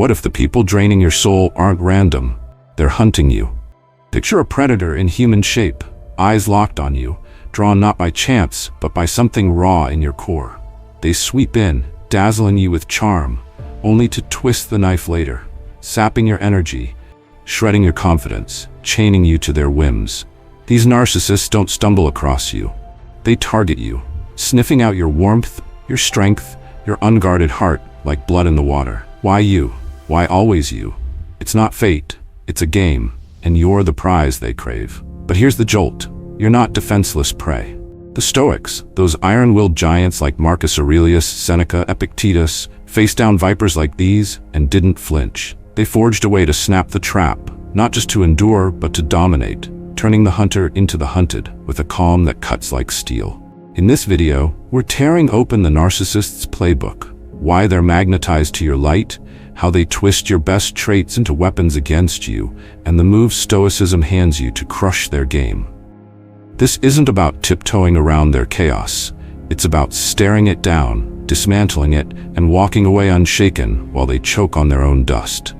What if the people draining your soul aren't random? They're hunting you. Picture a predator in human shape, eyes locked on you, drawn not by chance, but by something raw in your core. They sweep in, dazzling you with charm, only to twist the knife later, sapping your energy, shredding your confidence, chaining you to their whims. These narcissists don't stumble across you. They target you, sniffing out your warmth, your strength, your unguarded heart like blood in the water. Why you? Why always you? It's not fate, it's a game, and you're the prize they crave. But here's the jolt. You're not defenseless prey. The Stoics, those iron-willed giants like Marcus Aurelius, Seneca, Epictetus, faced down vipers like these and didn't flinch. They forged a way to snap the trap, not just to endure, but to dominate, turning the hunter into the hunted with a calm that cuts like steel. In this video, we're tearing open the narcissist's playbook, why they're magnetized to your light, how they twist your best traits into weapons against you, and the moves Stoicism hands you to crush their game. This isn't about tiptoeing around their chaos. It's about staring it down, dismantling it, and walking away unshaken while they choke on their own dust.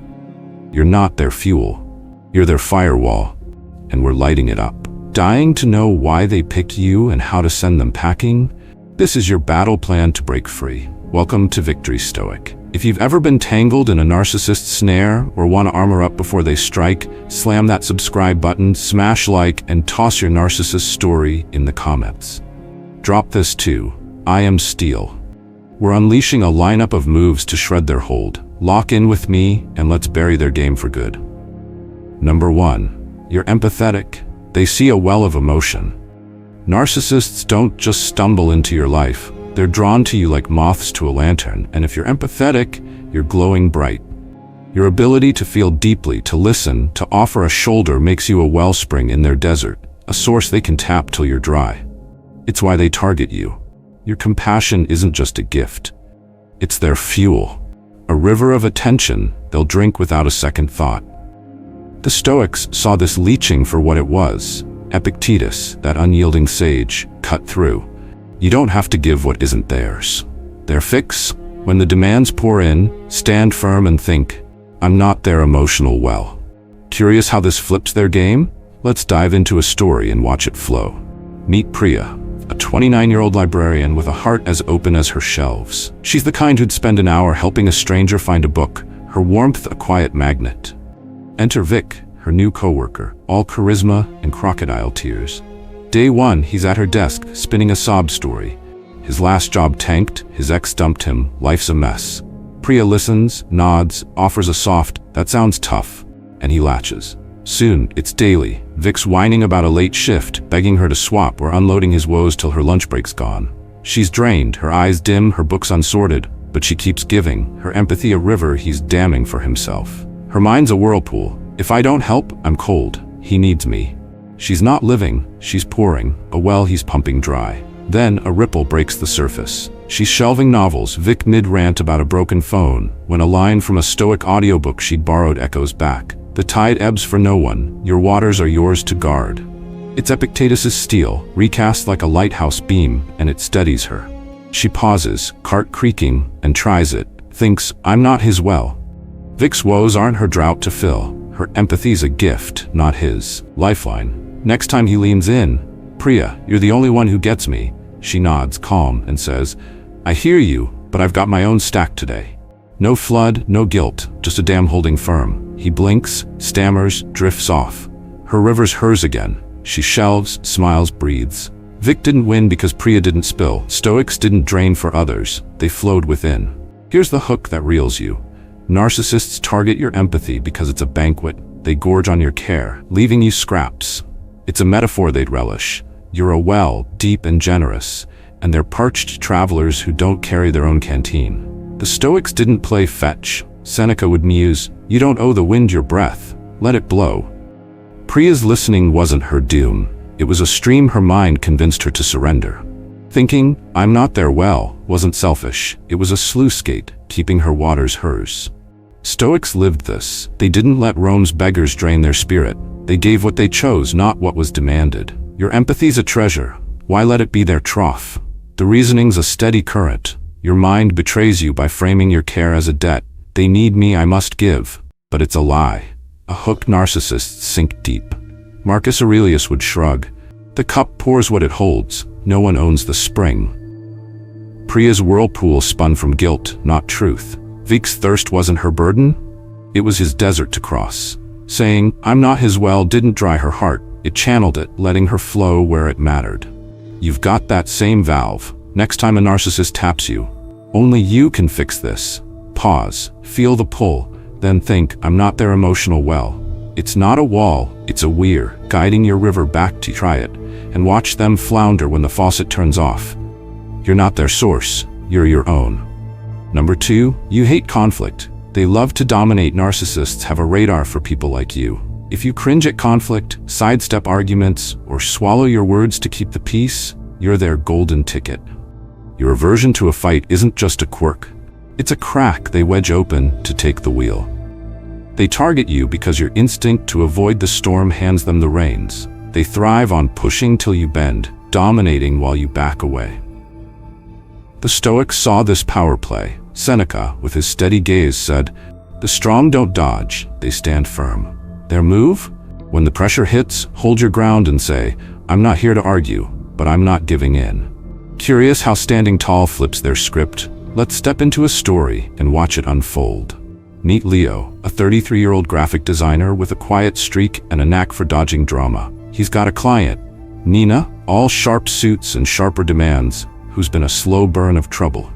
You're not their fuel. You're their firewall, and we're lighting it up. Dying to know why they picked you and how to send them packing? This is your battle plan to break free. Welcome to Victory Stoic. If you've ever been tangled in a narcissist snare or want to armor up before they strike, slam that subscribe button, smash like, and toss your narcissist story in the comments. Drop this too. I am Steel. We're unleashing a lineup of moves to shred their hold. Lock in with me and let's bury their game for good. Number 1. You're empathetic. They see a well of emotion. Narcissists don't just stumble into your life. They're drawn to you like moths to a lantern, and if you're empathetic, you're glowing bright. Your ability to feel deeply, to listen, to offer a shoulder makes you a wellspring in their desert, a source they can tap till you're dry. It's why they target you. Your compassion isn't just a gift. It's their fuel. A river of attention they'll drink without a second thought. The Stoics saw this leeching for what it was. Epictetus, that unyielding sage, cut through. You don't have to give what isn't theirs. Their fix, when the demands pour in, stand firm and think, I'm not their emotional well. Curious how this flips their game? Let's dive into a story and watch it flow. Meet Priya, a 29-year-old librarian with a heart as open as her shelves. She's the kind who'd spend an hour helping a stranger find a book, her warmth a quiet magnet. Enter Vic, her new coworker, all charisma and crocodile tears. Day 1, he's at her desk, spinning a sob story. His last job tanked, his ex dumped him, life's a mess. Priya listens, nods, offers a soft, that sounds tough, and he latches. Soon, it's daily. Vic's whining about a late shift, begging her to swap or unloading his woes till her lunch break's gone. She's drained, her eyes dim, her books unsorted, but she keeps giving, her empathy a river he's damming for himself. Her mind's a whirlpool. If I don't help, I'm cold. He needs me. She's not living, she's pouring, a well he's pumping dry. Then a ripple breaks the surface. She's shelving novels, Vic mid-rant about a broken phone, when a line from a Stoic audiobook she'd borrowed echoes back. The tide ebbs for no one, your waters are yours to guard. It's Epictetus's steel, recast like a lighthouse beam, and it steadies her. She pauses, cart creaking, and tries it, thinks, I'm not his well. Vic's woes aren't her drought to fill. Her empathy's a gift, not his. Lifeline. Next time he leans in, Priya, you're the only one who gets me. She nods, calm, and says, I hear you, but I've got my own stack today. No flood, no guilt, just a dam holding firm. He blinks, stammers, drifts off. Her river's hers again. She shelves, smiles, breathes. Vic didn't win because Priya didn't spill. Stoics didn't drain for others. They flowed within. Here's the hook that reels you. Narcissists target your empathy because it's a banquet. They gorge on your care, leaving you scraps. It's a metaphor they'd relish. You're a well, deep and generous, and they're parched travelers who don't carry their own canteen. The Stoics didn't play fetch. Seneca would muse, you don't owe the wind your breath, let it blow. Priya's listening wasn't her doom. It was a stream her mind convinced her to surrender. Thinking, I'm not their well, wasn't selfish. It was a sluice gate, keeping her waters hers. Stoics lived this. They didn't let Rome's beggars drain their spirit. They gave what they chose, not what was demanded. Your empathy's a treasure. Why let it be their trough? The reasoning's a steady current. Your mind betrays you by framing your care as a debt. They need me, I must give. But it's a lie. A hooked narcissist sinks deep. Marcus Aurelius would shrug. The cup pours what it holds. No one owns the spring. Priya's whirlpool spun from guilt, not truth. Vic's thirst wasn't her burden. It was his desert to cross. Saying, I'm not his well, didn't dry her heart. It channeled it, letting her flow where it mattered. You've got that same valve. Next time a narcissist taps you, only you can fix this. Pause, feel the pull, then think, I'm not their emotional well. It's not a wall, it's a weir, guiding your river back to try it, and watch them flounder when the faucet turns off. You're not their source, you're your own. Number 2, you hate conflict. They love to dominate. Narcissists have a radar for people like you. If you cringe at conflict, sidestep arguments, or swallow your words to keep the peace, you're their golden ticket. Your aversion to a fight isn't just a quirk. It's a crack they wedge open to take the wheel. They target you because your instinct to avoid the storm hands them the reins. They thrive on pushing till you bend, dominating while you back away. The Stoics saw this power play. Seneca, with his steady gaze, said, "The strong don't dodge, they stand firm." Their move? When the pressure hits, hold your ground and say, I'm not here to argue, but I'm not giving in. Curious how standing tall flips their script? Let's step into a story and watch it unfold. Meet Leo, a 33-year-old graphic designer with a quiet streak and a knack for dodging drama. He's got a client, Nina, all sharp suits and sharper demands, who's been a slow burn of trouble.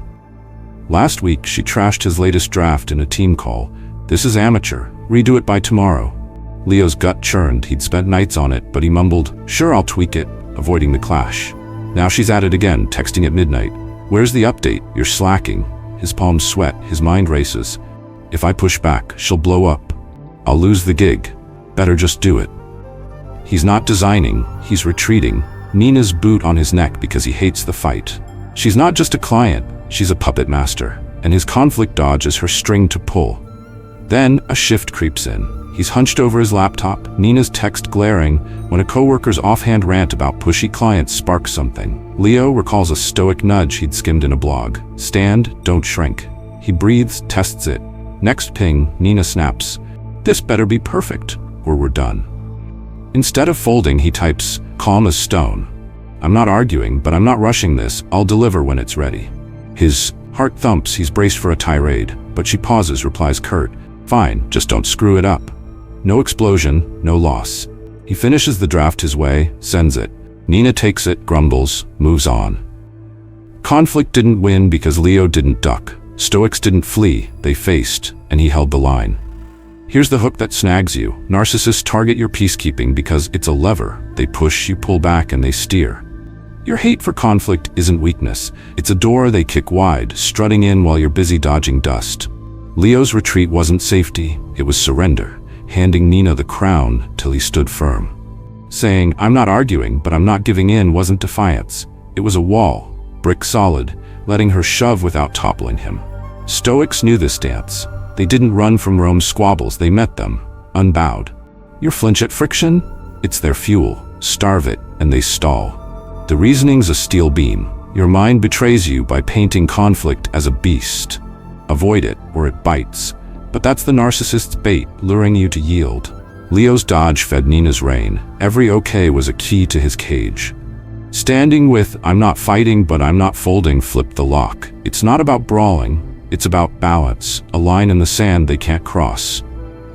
Last week, she trashed his latest draft in a team call. This is amateur, redo it by tomorrow. Leo's gut churned. He'd spent nights on it, but he mumbled, sure, I'll tweak it, avoiding the clash. Now she's at it again, texting at midnight. Where's the update? You're slacking. His palms sweat, his mind races. If I push back, she'll blow up. I'll lose the gig. Better just do it. He's not designing, he's retreating. Nina's boot on his neck because he hates the fight. She's not just a client, she's a puppet master, and his conflict dodge is her string to pull. Then a shift creeps in. He's hunched over his laptop, Nina's text glaring, when a coworker's offhand rant about pushy clients sparks something. Leo recalls a stoic nudge he'd skimmed in a blog. Stand, don't shrink. He breathes, tests it. Next ping, Nina snaps. This better be perfect, or we're done. Instead of folding, he types, calm as stone. I'm not arguing, but I'm not rushing this. I'll deliver when it's ready. His heart thumps, he's braced for a tirade, but she pauses, replies curt, fine, just don't screw it up. No explosion, no loss. He finishes the draft his way, sends it. Nina takes it, grumbles, moves on. Conflict didn't win because Leo didn't duck. Stoics didn't flee, they faced, and he held the line. Here's the hook that snags you. Narcissists target your peacekeeping because it's a lever. They push, you pull back, and they steer. Your hate for conflict isn't weakness. It's a door they kick wide, strutting in while you're busy dodging dust. Leo's retreat wasn't safety, it was surrender, handing Nina the crown till he stood firm. Saying, I'm not arguing, but I'm not giving in wasn't defiance. It was a wall, brick solid, letting her shove without toppling him. Stoics knew this dance. They didn't run from Rome's squabbles, they met them, unbowed. You flinch at friction? It's their fuel. Starve it, and they stall. The reasoning's a steel beam. Your mind betrays you by painting conflict as a beast. Avoid it, or it bites. But that's the narcissist's bait, luring you to yield. Leo's dodge fed Nina's reign. Every okay was a key to his cage. Standing with, I'm not fighting, but I'm not folding, flipped the lock. It's not about brawling, it's about balance, a line in the sand they can't cross.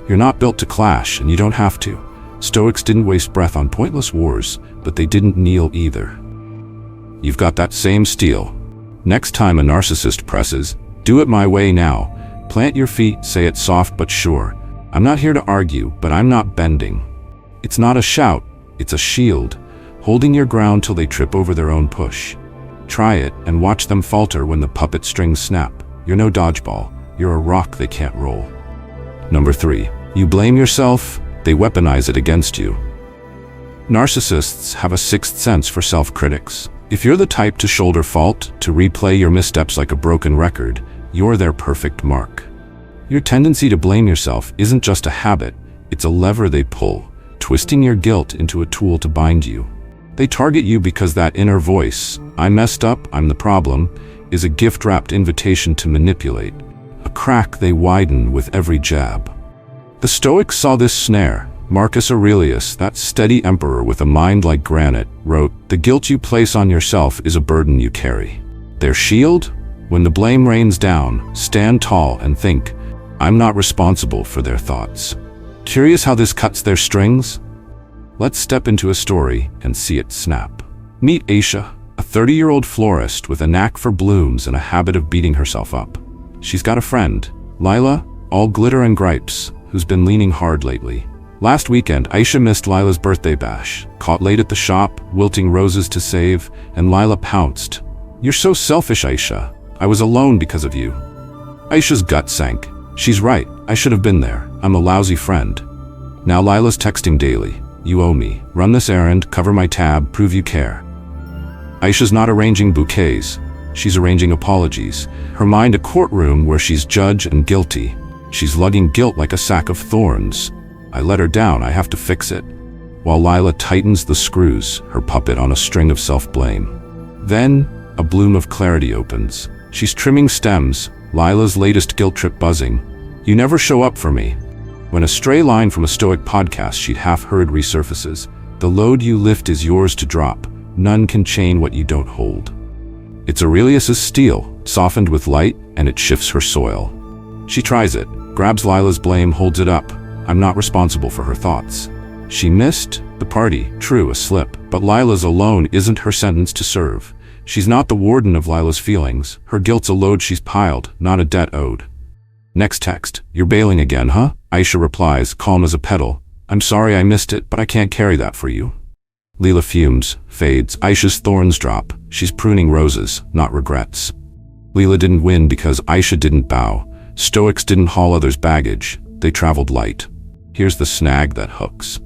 You're not built to clash, and you don't have to. Stoics didn't waste breath on pointless wars, but they didn't kneel either. You've got that same steel. Next time a narcissist presses, do it my way now. Plant your feet, say it soft but sure. I'm not here to argue, but I'm not bending. It's not a shout, it's a shield, holding your ground till they trip over their own push. Try it and watch them falter when the puppet strings snap. You're no dodgeball, you're a rock they can't roll. Number 3, you blame yourself, they weaponize it against you. Narcissists have a sixth sense for self-critics. If you're the type to shoulder fault, to replay your missteps like a broken record, you're their perfect mark. Your tendency to blame yourself isn't just a habit, it's a lever they pull, twisting your guilt into a tool to bind you. They target you because that inner voice, I messed up, I'm the problem, is a gift-wrapped invitation to manipulate. a crack they widen with every jab. The Stoics saw this snare. Marcus Aurelius, that steady emperor with a mind like granite, wrote, "The guilt you place on yourself is a burden you carry." Their shield? When the blame rains down, stand tall and think, "I'm not responsible for their thoughts." Curious how this cuts their strings? Let's step into a story and see it snap. Meet Aisha, a 30-year-old florist with a knack for blooms and a habit of beating herself up. She's got a friend, Lila, all glitter and gripes, who's been leaning hard lately. Last weekend, Aisha missed Lila's birthday bash, caught late at the shop, wilting roses to save, and Lila pounced. "You're so selfish, Aisha. I was alone because of you." Aisha's gut sank. She's right, I should have been there. I'm a lousy friend. Now Lila's texting daily. "You owe me. Run this errand, cover my tab, prove you care." Aisha's not arranging bouquets. She's arranging apologies. Her mind a courtroom where she's judge and guilty. She's lugging guilt like a sack of thorns. "I let her down, I have to fix it." While Lila tightens the screws, her puppet on a string of self-blame. Then, a bloom of clarity opens. She's trimming stems, Lila's latest guilt trip buzzing. "You never show up for me." When a stray line from a Stoic podcast she'd half-heard resurfaces, "The load you lift is yours to drop. None can chain what you don't hold." It's Aurelius's steel, softened with light, and it shifts her soil. She tries it, grabs Lila's blame, holds it up. "I'm not responsible for her thoughts." She missed the party, true, a slip, but Lila's alone isn't her sentence to serve. She's not the warden of Lila's feelings. Her guilt's a load she's piled, not a debt owed. Next text, "You're bailing again, huh?" Aisha replies, calm as a petal. "I'm sorry I missed it, but I can't carry that for you." Lila fumes, fades. Aisha's thorns drop. She's pruning roses, not regrets. Lila didn't win because Aisha didn't bow. Stoics didn't haul others' baggage. They traveled light. Here's the snag that hooks.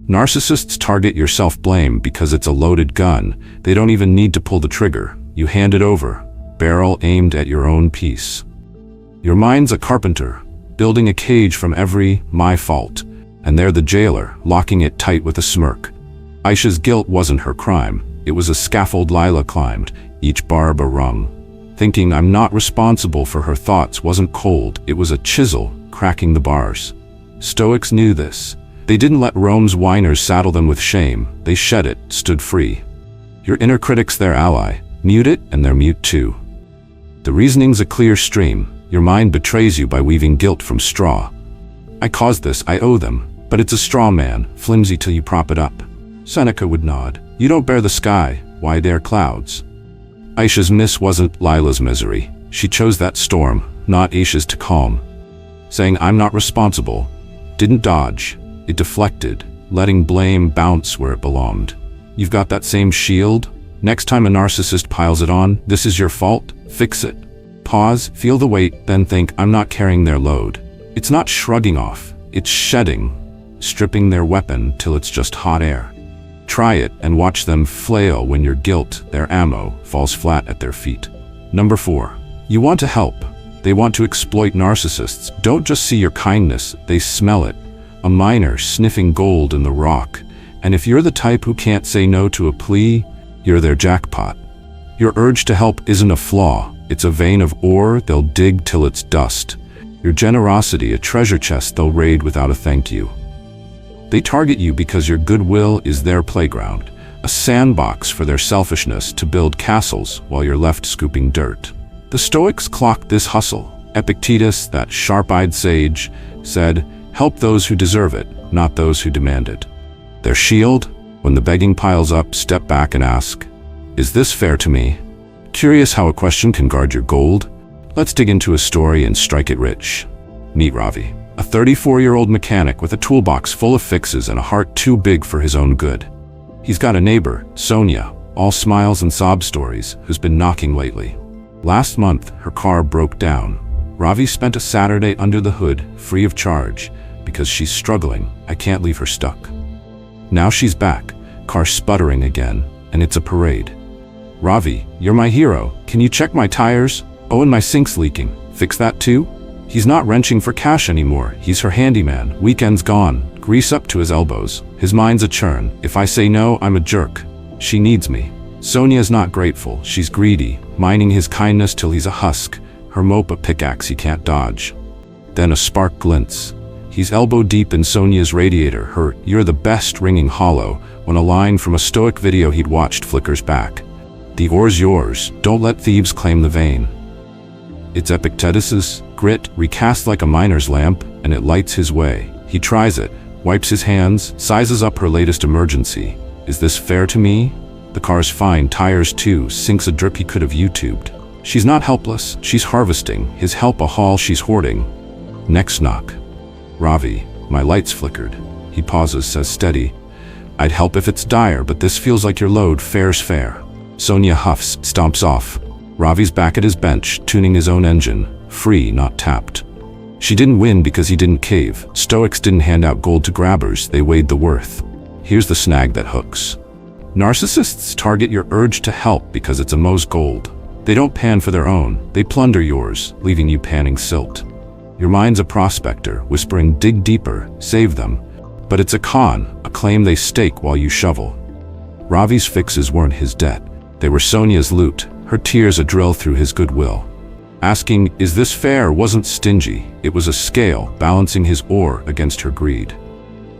Narcissists target your self-blame because it's a loaded gun. They don't even need to pull the trigger. You hand it over, barrel aimed at your own peace. Your mind's a carpenter, building a cage from every "my fault," and they're the jailer, locking it tight with a smirk. Aisha's guilt wasn't her crime. It was a scaffold Lila climbed, each barb a rung. Thinking "I'm not responsible for her thoughts" wasn't cold, it was a chisel cracking the bars. Stoics knew this. They didn't let Rome's whiners saddle them with shame. They shed it, stood free. Your inner critic's their ally. Mute it, and they're mute too. The reasoning's a clear stream. Your mind betrays you by weaving guilt from straw. "I caused this, I owe them." But it's a straw man, flimsy till you prop it up. Seneca would nod. "You don't bear the sky, why dare clouds?" Aisha's miss wasn't Lila's misery. She chose that storm, not Aisha's to calm. Saying "I'm not responsible" didn't dodge. It deflected, letting blame bounce where it belonged. You've got that same shield? Next time a narcissist piles it on, "This is your fault," fix it. Pause, feel the weight, then think, "I'm not carrying their load." It's not shrugging off, it's shedding, stripping their weapon till it's just hot air. Try it and watch them flail when your guilt, their ammo, falls flat at their feet. Number 4. You want to help. They want to exploit narcissists. Don't just see your kindness, they smell it. A miner sniffing gold in the rock. And if you're the type who can't say no to a plea, you're their jackpot. Your urge to help isn't a flaw. It's a vein of ore they'll dig till it's dust. Your generosity a treasure chest they'll raid without a thank you. They target you because your goodwill is their playground, a sandbox for their selfishness to build castles while you're left scooping dirt. The Stoics clocked this hustle. Epictetus, that sharp-eyed sage, said, "Help those who deserve it, not those who demand it." Their shield? When the begging piles up, step back and ask, "Is this fair to me?" Curious how a question can guard your gold? Let's dig into a story and strike it rich. Meet Ravi, a 34-year-old mechanic with a toolbox full of fixes and a heart too big for his own good. He's got a neighbor, Sonia, all smiles and sob stories, who's been knocking lately. Last month, her car broke down. Ravi spent a Saturday under the hood, free of charge, because she's struggling. I can't leave her stuck. Now she's back, car sputtering again, and it's a parade. "Ravi, you're my hero. Can you check my tires? Oh, and my sink's leaking. Fix that too?" He's not wrenching for cash anymore. He's her handyman. Weekend's gone. Grease up to his elbows. His mind's a churn. If I say no, I'm a jerk. She needs me. Sonia's not grateful. She's greedy, mining his kindness till he's a husk, her mope a pickaxe he can't dodge. Then a spark glints. He's elbow deep in Sonia's radiator, her "you're the best" ringing hollow, when a line from a Stoic video he'd watched flickers back. "The ore's yours, don't let thieves claim the vein." It's Epictetus's grit, recast like a miner's lamp, and it lights his way. He tries it, wipes his hands, sizes up her latest emergency. "Is this fair to me?" The car's fine, tires too, sinks a drip he could have YouTubed. She's not helpless, she's harvesting, his help a haul she's hoarding. Next knock. "Ravi, my lights flickered." He pauses, says steady, "I'd help if it's dire, but this feels like your load, fair's fair." Sonia huffs, stomps off. Ravi's back at his bench, tuning his own engine, free, not tapped. She didn't win because he didn't cave. Stoics didn't hand out gold to grabbers, they weighed the worth. Here's the snag that hooks. Narcissists target your urge to help because it's a Mo's gold. They don't pan for their own, they plunder yours, leaving you panning silt. Your mind's a prospector, whispering, "Dig deeper, save them." But it's a con, a claim they stake while you shovel. Ravi's fixes weren't his debt. They were Sonia's loot, her tears a drill through his goodwill. Asking, "Is this fair?" wasn't stingy, it was a scale, balancing his ore against her greed.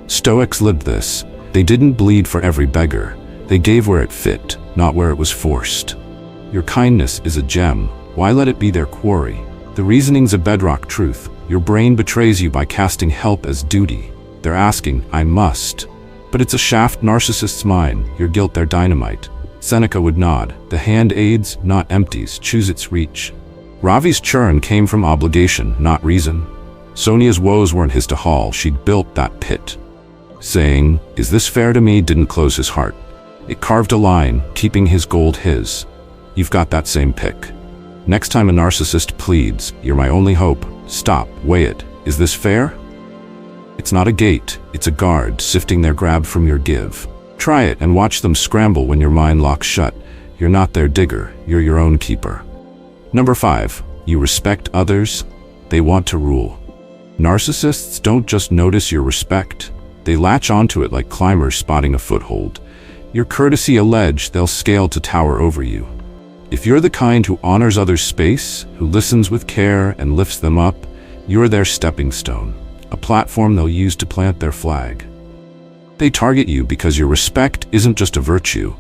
Stoics lived this. They didn't bleed for every beggar. They gave where it fit, not where it was forced. Your kindness is a gem. Why let it be their quarry? The reasoning's a bedrock truth. Your brain betrays you by casting help as duty. They're asking, "I must." But it's a shaft narcissists mine, your guilt their dynamite. Seneca would nod. The hand aids, not empties, choose its reach. Ravi's churn came from obligation, not reason. Sonia's woes weren't his to haul, she'd built that pit. Saying, "Is this fair to me?" didn't close his heart. It carved a line, keeping his gold his. You've got that same pick. Next time a narcissist pleads, "You're my only hope," stop, weigh it. Is this fair? It's not a gate, it's a guard, sifting their grab from your give. Try it and watch them scramble when your mind locks shut. You're not their digger, you're your own keeper. Number 5, you respect others. They want to rule. Narcissists don't just notice your respect, they latch onto it like climbers spotting a foothold. Your courtesy a ledge they'll scale to tower over you. If you're the kind who honors others' space, who listens with care and lifts them up, you're their stepping stone, a platform they'll use to plant their flag. They target you because your respect isn't just a virtue,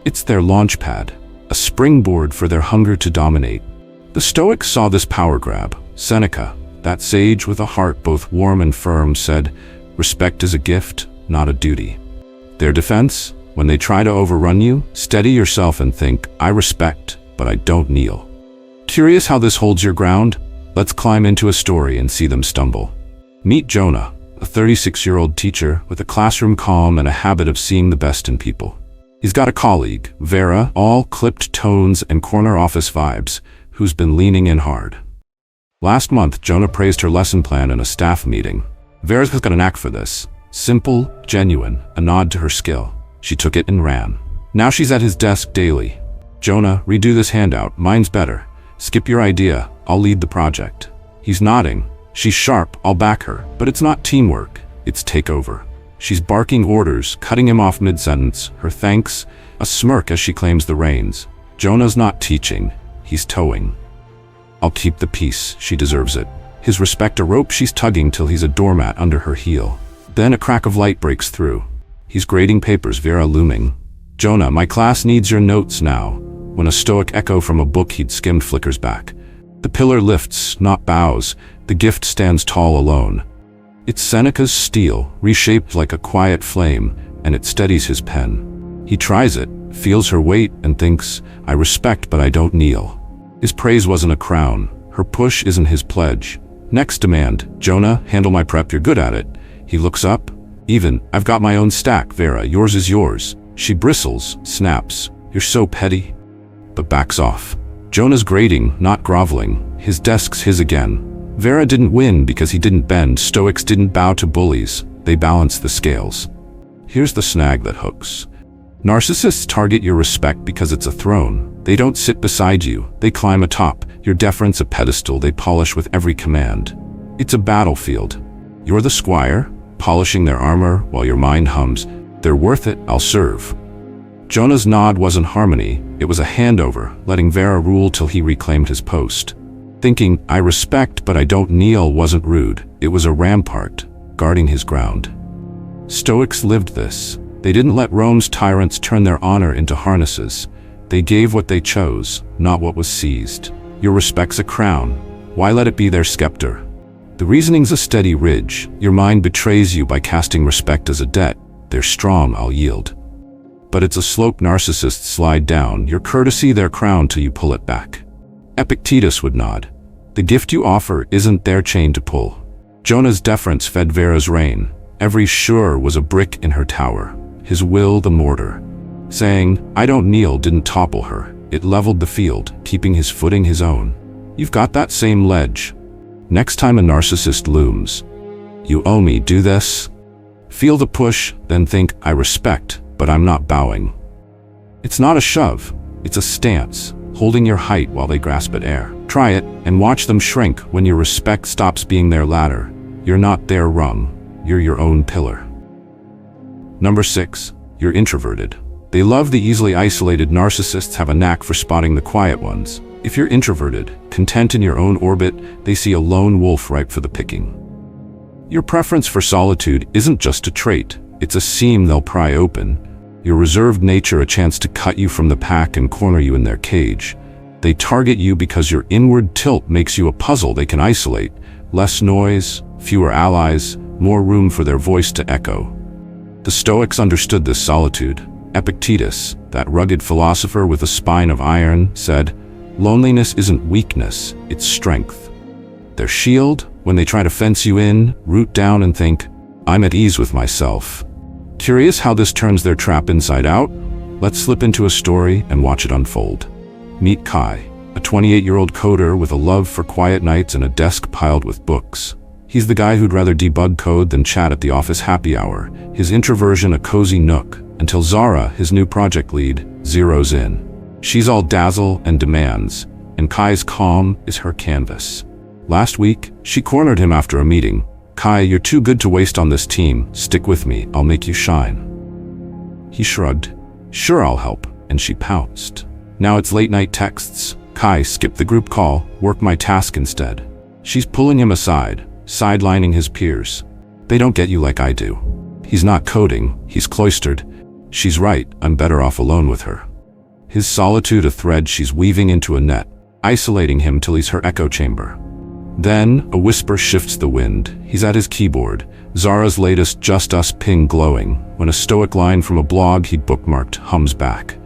it's their launch pad, a springboard for their hunger to dominate. The Stoics saw this power grab. Seneca, that sage with a heart both warm and firm, said, "Respect is a gift, not a duty." Their defense? When they try to overrun you, steady yourself and think, "I respect, but I don't kneel." Curious how this holds your ground? Let's climb into a story and see them stumble. Meet Jonah, a 36-year-old teacher with a classroom calm and a habit of seeing the best in people. He's got a colleague, Vera, all clipped tones and corner office vibes, who's been leaning in hard. Last month, Jonah praised her lesson plan in a staff meeting. Vera's got a knack for this. Simple, genuine, a nod to her skill. She took it and ran. Now she's at his desk daily. "Jonah, redo this handout, mine's better. Skip your idea, I'll lead the project." He's nodding. She's sharp, I'll back her, but it's not teamwork, it's takeover. She's barking orders, cutting him off mid-sentence, her thanks, a smirk as she claims the reins. Jonah's not teaching, he's towing. "I'll keep the peace, she deserves it." His respect a rope she's tugging till he's a doormat under her heel. Then a crack of light breaks through. He's grading papers, Vera looming. "Jonah, my class needs your notes now." When a Stoic echo from a book he'd skimmed flickers back. The pillar lifts, not bows. The gift stands tall alone. It's Seneca's steel, reshaped like a quiet flame, and it steadies his pen. He tries it, feels her weight, and thinks, "I respect, but I don't kneel." His praise wasn't a crown. Her push isn't his pledge. Next demand, "Jonah, handle my prep, you're good at it." He looks up. "Even, I've got my own stack, Vera, yours is yours." She bristles, snaps, "You're so petty," but backs off. Jonah's grading, not groveling. His desk's his again. Vera didn't win because he didn't bend. Stoics didn't bow to bullies. They balanced the scales. Here's the snag that hooks. Narcissists target your respect because it's a throne. They don't sit beside you. They climb atop. Your deference a pedestal they polish with every command. It's a battlefield. You're the squire, polishing their armor while your mind hums, "They're worth it, I'll serve." Jonah's nod wasn't harmony, it was a handover, letting Vera rule till he reclaimed his post. Thinking, I respect but I don't kneel wasn't rude. It was a rampart, guarding his ground. Stoics lived this. They didn't let Rome's tyrants turn their honor into harnesses. They gave what they chose, not what was seized. Your respect's a crown. Why let it be their scepter? The reasoning's a steady ridge. Your mind betrays you by casting respect as a debt. They're strong, I'll yield. But it's a slope narcissists slide down. Your courtesy their crown till you pull it back. Epictetus would nod. The gift you offer isn't their chain to pull. Jonah's deference fed Vera's reign. Every sure was a brick in her tower. His will the mortar. Saying, I don't kneel didn't topple her. It leveled the field, keeping his footing his own. You've got that same ledge. Next time a narcissist looms, you owe me, do this. Feel the push, then think, I respect, but I'm not bowing. It's not a shove, it's a stance, holding your height while they grasp at air. Try it, and watch them shrink when your respect stops being their ladder. You're not their rung, you're your own pillar. Number 6, you're introverted. They love the easily isolated. Narcissists have a knack for spotting the quiet ones. If you're introverted, content in your own orbit, they see a lone wolf ripe for the picking. Your preference for solitude isn't just a trait, it's a seam they'll pry open. Your reserved nature a chance to cut you from the pack and corner you in their cage. They target you because your inward tilt makes you a puzzle they can isolate. Less noise, fewer allies, more room for their voice to echo. The Stoics understood this solitude. Epictetus, that rugged philosopher with a spine of iron, said, loneliness isn't weakness, it's strength. Their shield, when they try to fence you in, root down and think, I'm at ease with myself. Curious how this turns their trap inside out? Let's slip into a story and watch it unfold. Meet Kai, a 28-year-old coder with a love for quiet nights and a desk piled with books. He's the guy who'd rather debug code than chat at the office happy hour, his introversion a cozy nook, until Zara, his new project lead, zeroes in. She's all dazzle and demands, and Kai's calm is her canvas. Last week, she cornered him after a meeting. Kai, you're too good to waste on this team. Stick with me, I'll make you shine. He shrugged. Sure, I'll help, and she pounced. Now it's late night texts. Kai, skip the group call, work my task instead. She's pulling him aside, sidelining his peers. They don't get you like I do. He's not coding, he's cloistered. She's right, I'm better off alone with her. His solitude a thread she's weaving into a net, isolating him till he's her echo chamber. Then, a whisper shifts the wind. He's at his keyboard, Zara's latest Just Us ping glowing, when a stoic line from a blog he'd bookmarked hums back.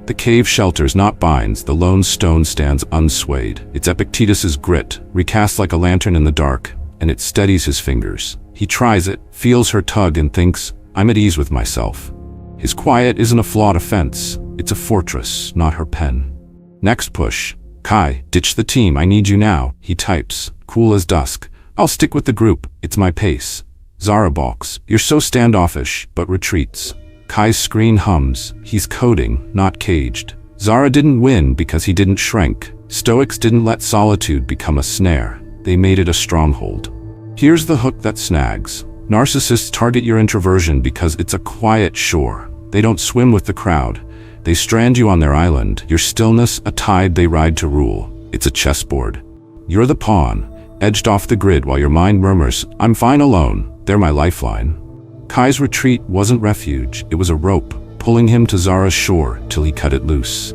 The cave shelters, not binds, the lone stone stands unswayed. It's Epictetus's grit, recast like a lantern in the dark, and it steadies his fingers. He tries it, feels her tug and thinks, I'm at ease with myself. His quiet isn't a flawed offense, it's a fortress, not her pen. Next push. Kai, ditch the team, I need you now, he types, cool as dusk. I'll stick with the group, it's my pace. Zara balks, you're so standoffish, but retreats. Kai's screen hums, he's coding, not caged. Zara didn't win because he didn't shrink. Stoics didn't let solitude become a snare, they made it a stronghold. Here's the hook that snags. Narcissists target your introversion because it's a quiet shore. They don't swim with the crowd. They strand you on their island, your stillness a tide they ride to rule. It's a chessboard. You're the pawn, edged off the grid while your mind murmurs, I'm fine alone, they're my lifeline. Kai's retreat wasn't refuge, it was a rope, pulling him to Zara's shore till he cut it loose.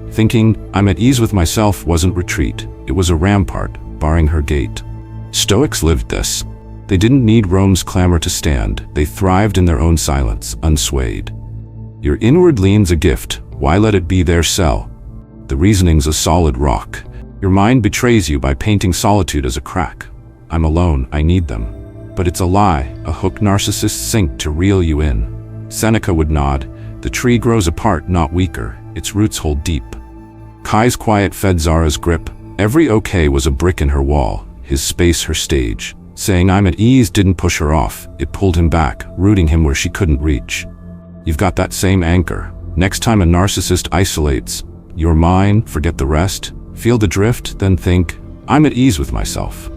Thinking, I'm at ease with myself wasn't retreat, it was a rampart, barring her gate. Stoics lived this. They didn't need Rome's clamor to stand, they thrived in their own silence, unswayed. Your inward lean's a gift, why let it be their cell? The reasoning's a solid rock. Your mind betrays you by painting solitude as a crack. I'm alone, I need them. But it's a lie, a hook narcissists sink to reel you in. Seneca would nod, the tree grows apart, not weaker, its roots hold deep. Kai's quiet fed Zara's grip, every okay was a brick in her wall, his space her stage. Saying I'm at ease didn't push her off, it pulled him back, rooting him where she couldn't reach. You've got that same anchor. Next time a narcissist isolates, you're mine, forget the rest, feel the drift, then think, I'm at ease with myself.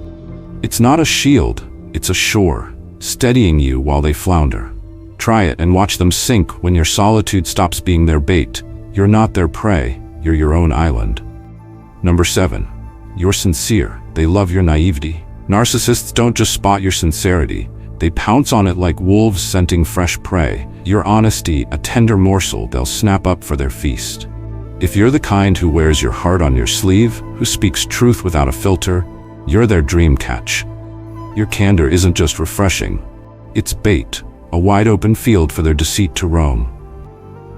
It's not a shield, it's a shore, steadying you while they flounder. Try it and watch them sink when your solitude stops being their bait. You're not their prey, you're your own island. Number 7. you're sincere. They love your naivety. Narcissists don't just spot your sincerity. They pounce on it like wolves scenting fresh prey. Your honesty, a tender morsel they'll snap up for their feast. If you're the kind who wears your heart on your sleeve, who speaks truth without a filter, you're their dream catch. Your candor isn't just refreshing. It's bait, a wide-open field for their deceit to roam.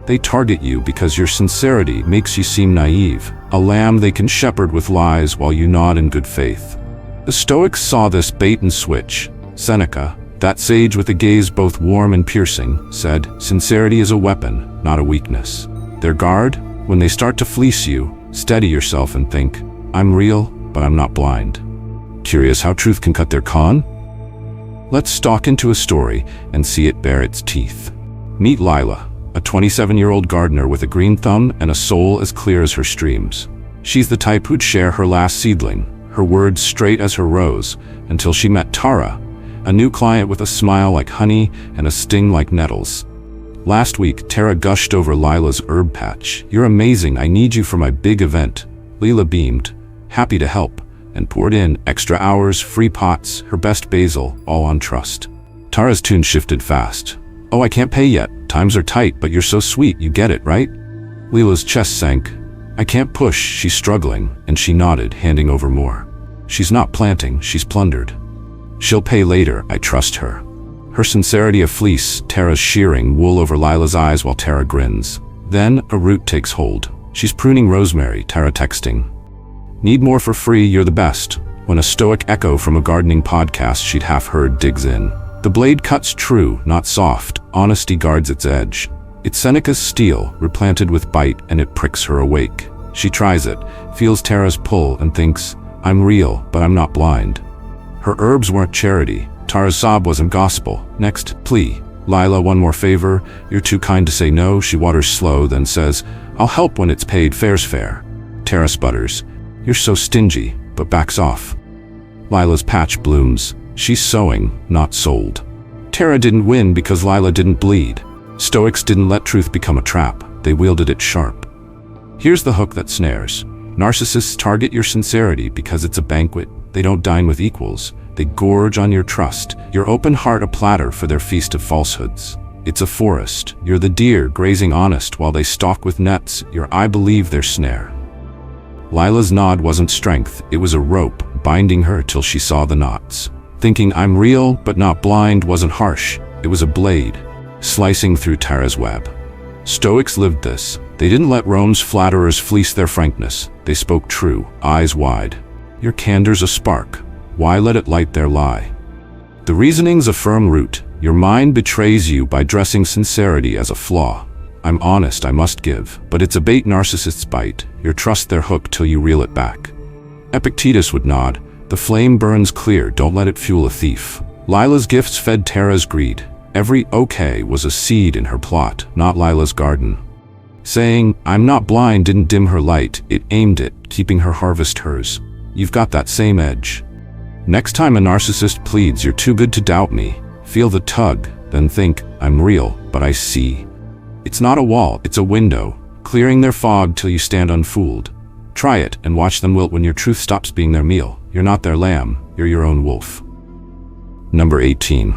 They target you because your sincerity makes you seem naive, a lamb they can shepherd with lies while you nod in good faith. The Stoics saw this bait and switch. Seneca, that sage with a gaze both warm and piercing, said, "Sincerity is a weapon, not a weakness." Their guard? When they start to fleece you, steady yourself and think, "I'm real, but I'm not blind." Curious how truth can cut their con? Let's stalk into a story and see it bare its teeth. Meet Lila, a 27-year-old gardener with a green thumb and a soul as clear as her streams. She's the type who'd share her last seedling, her words straight as her rose, until she met Tara, a new client with a smile like honey and a sting like nettles. Last week, Tara gushed over Lila's herb patch. "You're amazing, I need you for my big event." Lila beamed, happy to help, and poured in extra hours, free pots, her best basil, all on trust. Tara's tune shifted fast. "Oh, I can't pay yet. Times are tight, but you're so sweet, you get it, right?" Lila's chest sank. "I can't push," she's struggling, and she nodded, handing over more. "She's not planting, she's plundered. She'll pay later, I trust her." Her sincerity a fleece, Tara's shearing wool over Lila's eyes while Tara grins. Then a root takes hold. She's pruning rosemary, Tara texting. "Need more for free, you're the best." When a stoic echo from a gardening podcast she'd half heard digs in. The blade cuts true, not soft. Honesty guards its edge. It's Seneca's steel, replanted with bite, and it pricks her awake. She tries it, feels Tara's pull, and thinks, "I'm real, but I'm not blind." Her herbs weren't charity. Tara's sob wasn't gospel. Next, plea. "Lila, one more favor. You're too kind to say no." She waters slow, then says, "I'll help when it's paid, fair's fair." Tara sputters. "You're so stingy," but backs off. Lila's patch blooms. She's sowing, not sold. Tara didn't win because Lila didn't bleed. Stoics didn't let truth become a trap. They wielded it sharp. Here's the hook that snares. Narcissists target your sincerity because it's a banquet. They don't dine with equals. They gorge on your trust, your open heart a platter for their feast of falsehoods. It's a forest. You're the deer grazing honest while they stalk with nets, your "I believe" their snare. Lila's nod wasn't strength, it was a rope, binding her till she saw the knots. Thinking "I'm real, but not blind" wasn't harsh, it was a blade, slicing through Tara's web. Stoics lived this. They didn't let Rome's flatterers fleece their frankness. They spoke true, eyes wide. Your candor's a spark. Why let it light their lie? The reasoning's a firm root. Your mind betrays you by dressing sincerity as a flaw. "I'm honest, I must give," but it's a bait narcissists bite. Your trust their hook till you reel it back. Epictetus would nod. The flame burns clear, don't let it fuel a thief. Lila's gifts fed Tara's greed. Every okay was a seed in her plot, not Lila's garden. Saying, "I'm not blind" didn't dim her light, it aimed it, keeping her harvest hers. You've got that same edge. Next time a narcissist pleads, "You're too good to doubt me," feel the tug, then think, "I'm real, but I see." It's not a wall, it's a window, clearing their fog till you stand unfooled. Try it and watch them wilt when your truth stops being their meal. You're not their lamb, you're your own wolf. Number 18.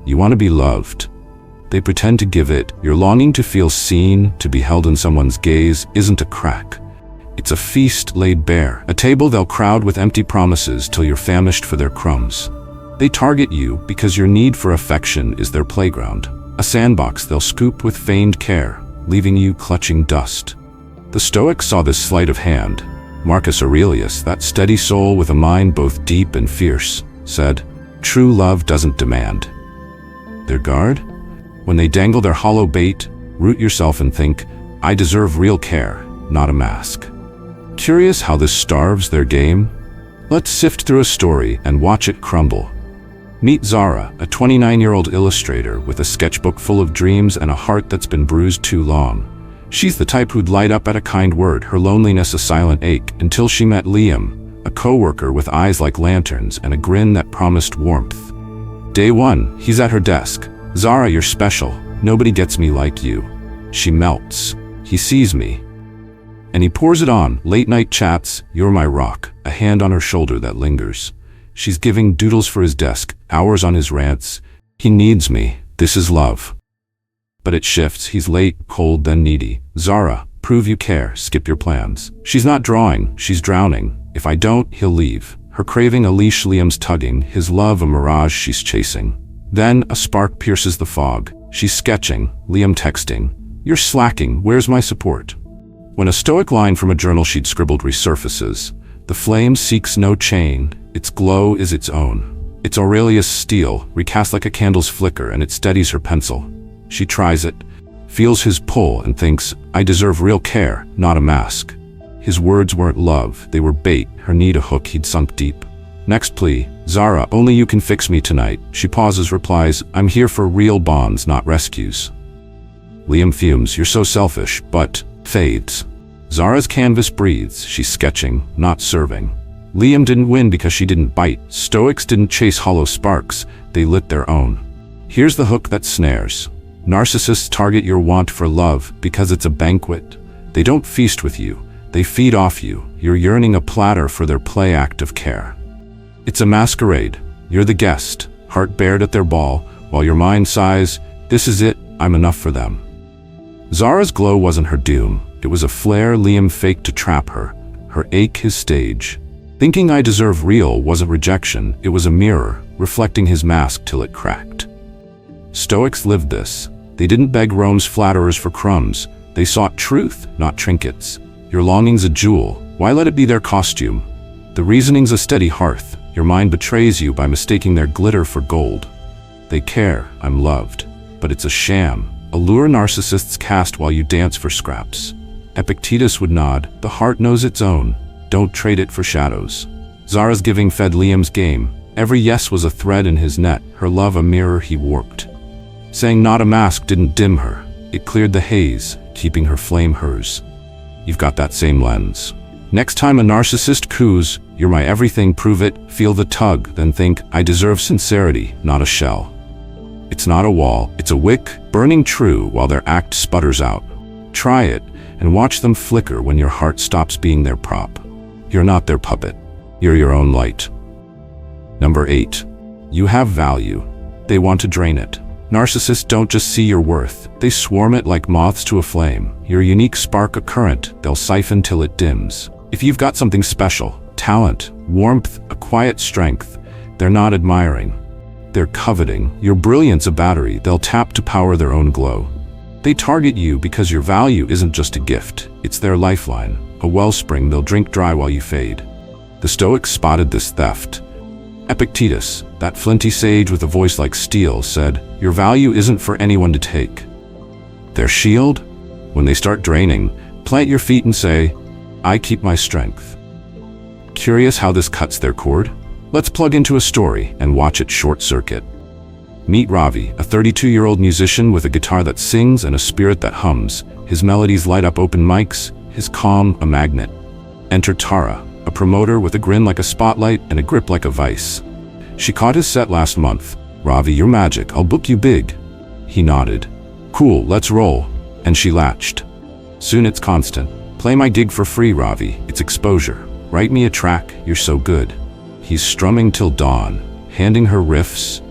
You want to be loved. They pretend to give it. Your longing to feel seen, to be held in someone's gaze, isn't a crack. It's a feast laid bare, a table they'll crowd with empty promises till you're famished for their crumbs. They target you because your need for affection is their playground, a sandbox they'll scoop with feigned care, leaving you clutching dust. The Stoics saw this sleight of hand. Marcus Aurelius, that steady soul with a mind both deep and fierce, said, "True love doesn't demand." Their guard? When they dangle their hollow bait, root yourself and think, "I deserve real care, not a mask." Curious how this starves their game? Let's sift through a story and watch it crumble. Meet Zara, a 29-year-old illustrator with a sketchbook full of dreams and a heart that's been bruised too long. She's the type who'd light up at a kind word, her loneliness a silent ache, until she met Liam, a coworker with eyes like lanterns and a grin that promised warmth. Day one, he's at her desk. "Zara, you're special. Nobody gets me like you." She melts. He sees me. And he pours it on. Late night chats, you're my rock, a hand on her shoulder that lingers. She's giving doodles for his desk, hours on his rants. He needs me. This is love. But it shifts. He's late, cold, then needy. Zara, prove you care, skip your plans. She's not drawing, she's drowning. If I don't, he'll leave. Her craving a leash, Liam's tugging, his love a mirage she's chasing. Then a spark pierces the fog. She's sketching, Liam texting. You're slacking, where's my support? When a stoic line from a journal she'd scribbled resurfaces, the flame seeks no chain, its glow is its own. It's Aurelius' steel, recast like a candle's flicker, and it steadies her pencil. She tries it, feels his pull, and thinks, I deserve real care, not a mask. His words weren't love, they were bait, her need a hook he'd sunk deep. Next plea, Zara, only you can fix me tonight. She pauses, replies, I'm here for real bonds, not rescues. Liam fumes, you're so selfish, but fades. Zara's canvas breathes, she's sketching, not serving. Liam didn't win because she didn't bite. Stoics didn't chase hollow sparks, they lit their own. Here's the hook that snares. Narcissists target your want for love because it's a banquet. They don't feast with you, they feed off you. You're yearning a platter for their play act of care. It's a masquerade. You're the guest, heart bared at their ball, while your mind sighs, this is it, I'm enough for them. Zara's glow wasn't her doom. It was a flare Liam faked to trap her, her ache his stage. Thinking I deserve real wasn't rejection, it was a mirror, reflecting his mask till it cracked. Stoics lived this. They didn't beg Rome's flatterers for crumbs. They sought truth, not trinkets. Your longing's a jewel. Why let it be their costume? The reasoning's a steady hearth. Your mind betrays you by mistaking their glitter for gold. They care, I'm loved. But it's a sham. A lure narcissists cast while you dance for scraps. Epictetus would nod. The heart knows its own. Don't trade it for shadows. Zara's giving fed Liam's game. Every yes was a thread in his net, her love a mirror he warped. Saying not a mask didn't dim her. It cleared the haze, keeping her flame hers. You've got that same lens. Next time a narcissist coos, you're my everything, prove it, feel the tug, then think, I deserve sincerity, not a shell. It's not a wall, it's a wick, burning true while their act sputters out. Try it, and watch them flicker when your heart stops being their prop. You're not their puppet. You're your own light. Number 8. You have value. They want to drain it. Narcissists don't just see your worth, they swarm it like moths to a flame. Your unique spark a current, they'll siphon till it dims. If you've got something special, talent, warmth, a quiet strength, they're not admiring. They're coveting. Your brilliance a battery, they'll tap to power their own glow. They target you because your value isn't just a gift, it's their lifeline, a wellspring they'll drink dry while you fade. The Stoics spotted this theft. Epictetus, that flinty sage with a voice like steel, said, your value isn't for anyone to take. Their shield? When they start draining, plant your feet and say, I keep my strength. Curious how this cuts their cord? Let's plug into a story and watch it short circuit. Meet Ravi, a 32-year-old musician with a guitar that sings and a spirit that hums. His melodies light up open mics, his calm a magnet. Enter Tara, a promoter with a grin like a spotlight and a grip like a vice. She caught his set last month. Ravi, you're magic, I'll book you big. He nodded. Cool, let's roll. And she latched. Soon it's constant. Play my gig for free, Ravi, it's exposure. Write me a track, you're so good. He's strumming till dawn, handing her riffs.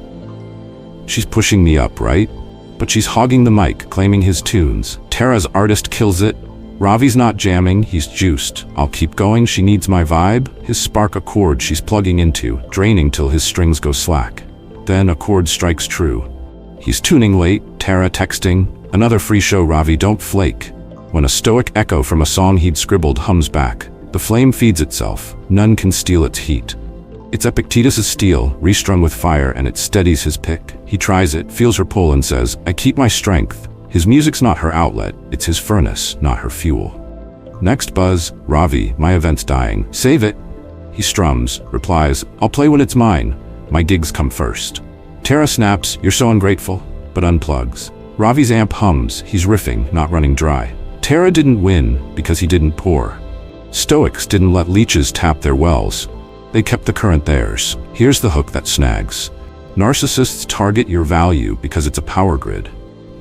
She's pushing me up, right? But she's hogging the mic, claiming his tunes. Tara's artist kills it. Ravi's not jamming, he's juiced. I'll keep going, she needs my vibe. His spark a chord she's plugging into, draining till his strings go slack. Then a chord strikes true. He's tuning late, Tara texting. Another free show, Ravi, don't flake. When a stoic echo from a song he'd scribbled hums back, the flame feeds itself. None can steal its heat. It's Epictetus' steel, restrung with fire, and it steadies his pick. He tries it, feels her pull, and says, I keep my strength. His music's not her outlet, it's his furnace, not her fuel. Next buzz, Ravi, my event's dying. Save it. He strums, replies, I'll play when it's mine. My gigs come first. Tara snaps, you're so ungrateful, but unplugs. Ravi's amp hums, he's riffing, not running dry. Tara didn't win because he didn't pour. Stoics didn't let leeches tap their wells. They kept the current theirs. Here's the hook that snags. Narcissists target your value because it's a power grid.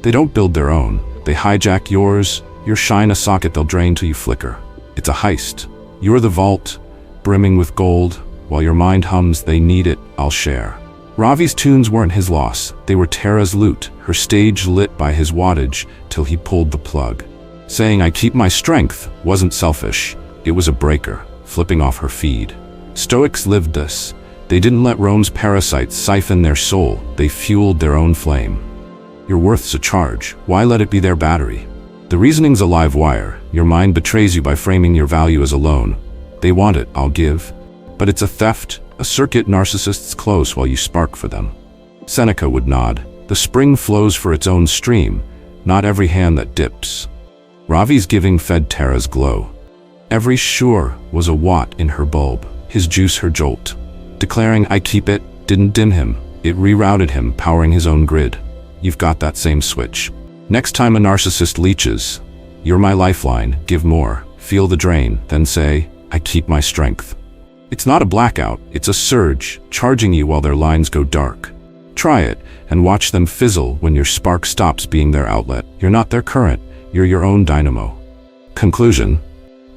They don't build their own. They hijack yours. Your shine a socket they'll drain till you flicker. It's a heist. You're the vault, brimming with gold, while your mind hums, they need it, I'll share. Ravi's tunes weren't his loss, they were Tara's loot, her stage lit by his wattage till he pulled the plug. Saying I keep my strength wasn't selfish, it was a breaker, flipping off her feed. Stoics lived this. They didn't let Rome's parasites siphon their soul, they fueled their own flame. Your worth's a charge, why let it be their battery? The reasoning's a live wire, your mind betrays you by framing your value as a loan. They want it, I'll give. But it's a theft, a circuit narcissists close while you spark for them. Seneca would nod. The spring flows for its own stream, not every hand that dips. Ravi's giving fed Tara's glow. Every sure was a watt in her bulb, his juice her jolt. Declaring I keep it didn't dim him, it rerouted him, powering his own grid. You've got that same switch. Next time a narcissist leeches, you're my lifeline, give more, feel the drain, then say, I keep my strength. It's not a blackout, it's a surge, charging you while their lines go dark. Try it, and watch them fizzle when your spark stops being their outlet. You're not their current, you're your own dynamo. Conclusion: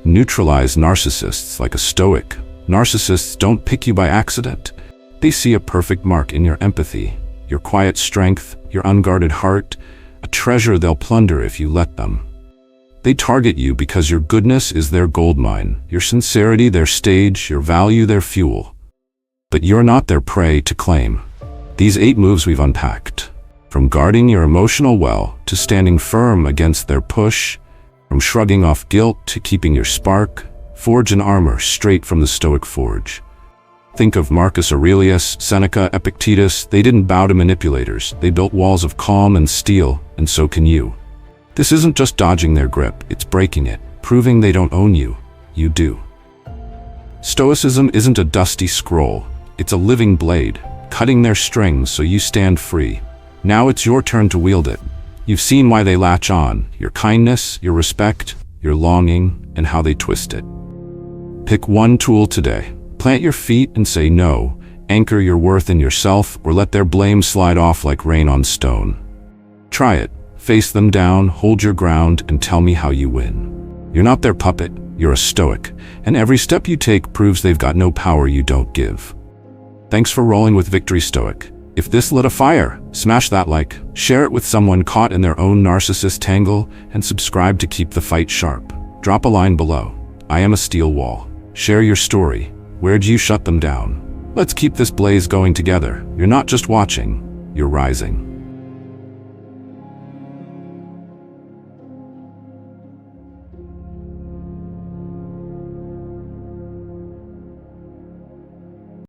neutralize narcissists like a stoic. Narcissists don't pick you by accident. They see a perfect mark in your empathy, your quiet strength, your unguarded heart, a treasure they'll plunder if you let them. They target you because your goodness is their goldmine, your sincerity their stage, your value their fuel. But you're not their prey to claim. These 8 moves we've unpacked, from guarding your emotional well to standing firm against their push, from shrugging off guilt to keeping your spark, forge an armor straight from the Stoic forge. Think of Marcus Aurelius, Seneca, Epictetus. They didn't bow to manipulators. They built walls of calm and steel, and so can you. This isn't just dodging their grip, it's breaking it, proving they don't own you. You do. Stoicism isn't a dusty scroll, it's a living blade, cutting their strings so you stand free. Now it's your turn to wield it. You've seen why they latch on, your kindness, your respect, your longing, and how they twist it. Pick one tool today. Plant your feet and say no, anchor your worth in yourself, or let their blame slide off like rain on stone. Try it. Face them down, hold your ground, and tell me how you win. You're not their puppet, you're a stoic, and every step you take proves they've got no power you don't give. Thanks for rolling with Victory Stoic. If this lit a fire, smash that like, share it with someone caught in their own narcissist tangle, and subscribe to keep the fight sharp. Drop a line below. I am a steel wall. Share your story. Where'd you shut them down? Let's keep this blaze going together. You're not just watching, you're rising.